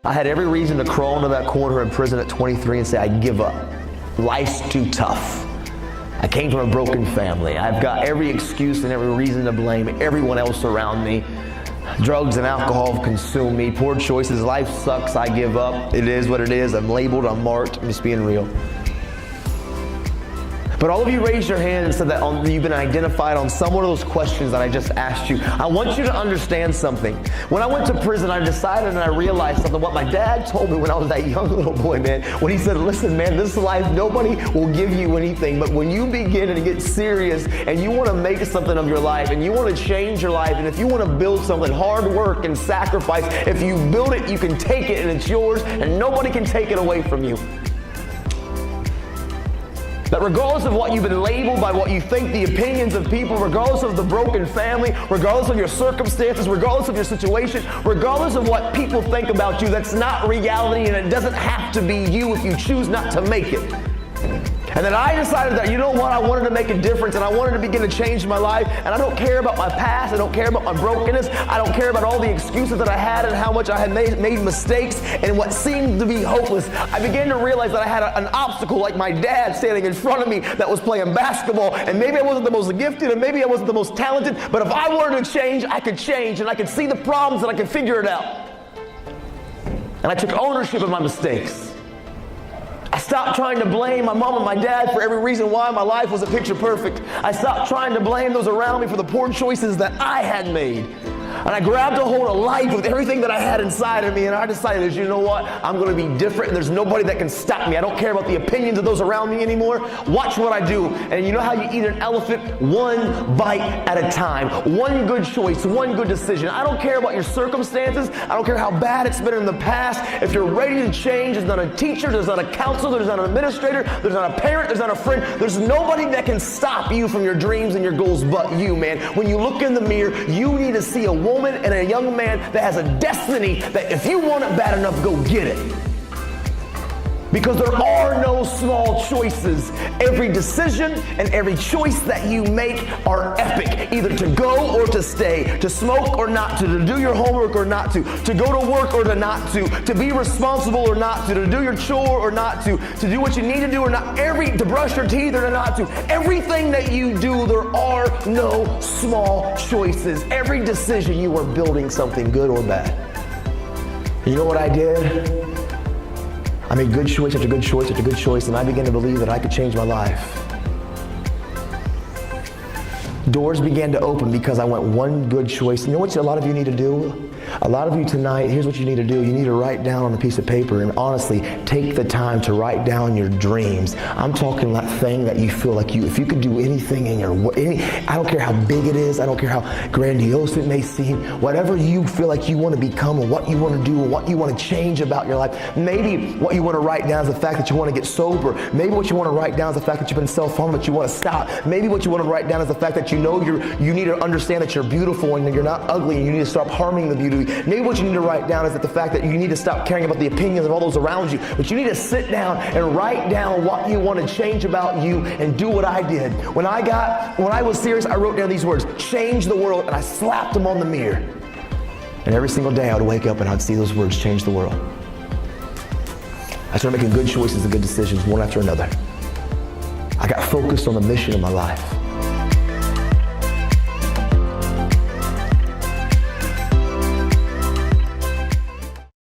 I had every reason to crawl into that corner in prison at 23 and say, I give up. Life's too tough. I came from a broken family. I've got every excuse and every reason to blame everyone else around me. Drugs and alcohol have consumed me. Poor choices. Life sucks. I give up. It is what it is. I'm labeled. I'm marked. I'm just being real. But all of you raised your hand and said that you've been identified on some one of those questions that I just asked you. I want you to understand something. When I went to prison, I decided and I realized something. What my dad told me when I was that young little boy, man, when he said, listen, man, this life, nobody will give you anything. But when you begin and get serious and you want to make something of your life and you want to change your life, and if you want to build something, hard work and sacrifice, if you build it, you can take it and it's yours and nobody can take it away from you. That regardless of what you've been labeled by, what you think, the opinions of people, regardless of the broken family, regardless of your circumstances, regardless of your situation, regardless of what people think about you, that's not reality, and it doesn't have to be you if you choose not to make it. And then I decided that, you know what, I wanted to make a difference and I wanted to begin to change my life, and I don't care about my past, I don't care about my brokenness, I don't care about all the excuses that I had and how much I had made mistakes and what seemed to be hopeless. I began to realize that I had an obstacle like my dad standing in front of me that was playing basketball, and maybe I wasn't the most gifted and maybe I wasn't the most talented, but if I wanted to change, I could change, and I could see the problems and I could figure it out. And I took ownership of my mistakes. I stopped trying to blame my mom and my dad for every reason why my life wasn't picture perfect. I stopped trying to blame those around me for the poor choices that I had made. And I grabbed a hold of life with everything that I had inside of me, and I decided, you know what, I'm going to be different, and there's nobody that can stop me. I don't care about the opinions of those around me anymore. Watch what I do. And you know how you eat an elephant? One bite at a time. One good choice, one good decision. I don't care about your circumstances. I don't care how bad it's been in the past. If you're ready to change, there's not a teacher, there's not a counselor, there's not an administrator, there's not a parent, there's not a friend. There's nobody that can stop you from your dreams and your goals but you, man. When you look in the mirror, you need to see a woman and a young man that has a destiny that if you want it bad enough, go get it. Because there are no small choices. Every decision and every choice that you make are epic. Either to go or to stay, to smoke or not to do your homework or not to go to work or to not to be responsible or not to do your chore or not to do what you need to do or not, to brush your teeth or to not to. Everything that you do, there are no small choices. Every decision, you are building something good or bad. You know what I did? I made good choice after good choice after good choice, and I began to believe that I could change my life. Doors began to open because I went one good choice. You know what a lot of you need to do? A lot of you tonight, here's what you need to do. You need to write down on a piece of paper and honestly take the time to write down your dreams. I'm talking that thing that you feel like if you could do anything in I don't care how big it is, I don't care how grandiose it may seem, whatever you feel like you want to become or what you want to do or what you want to change about your life. Maybe what you want to write down is the fact that you want to get sober. Maybe what you want to write down is the fact that you've been self-harming but you want to stop. Maybe what you want to write down is the fact that you know you need to understand that you're beautiful and you're not ugly and you need to stop harming the beauty. Maybe what you need to write down is that the fact that you need to stop caring about the opinions of all those around you, but you need to sit down and write down what you want to change about you and do what I did. When I was serious, I wrote down these words, change the world, and I slapped them on the mirror. And every single day I would wake up and I'd see those words, change the world. I started making good choices and good decisions one after another. I got focused on the mission of my life.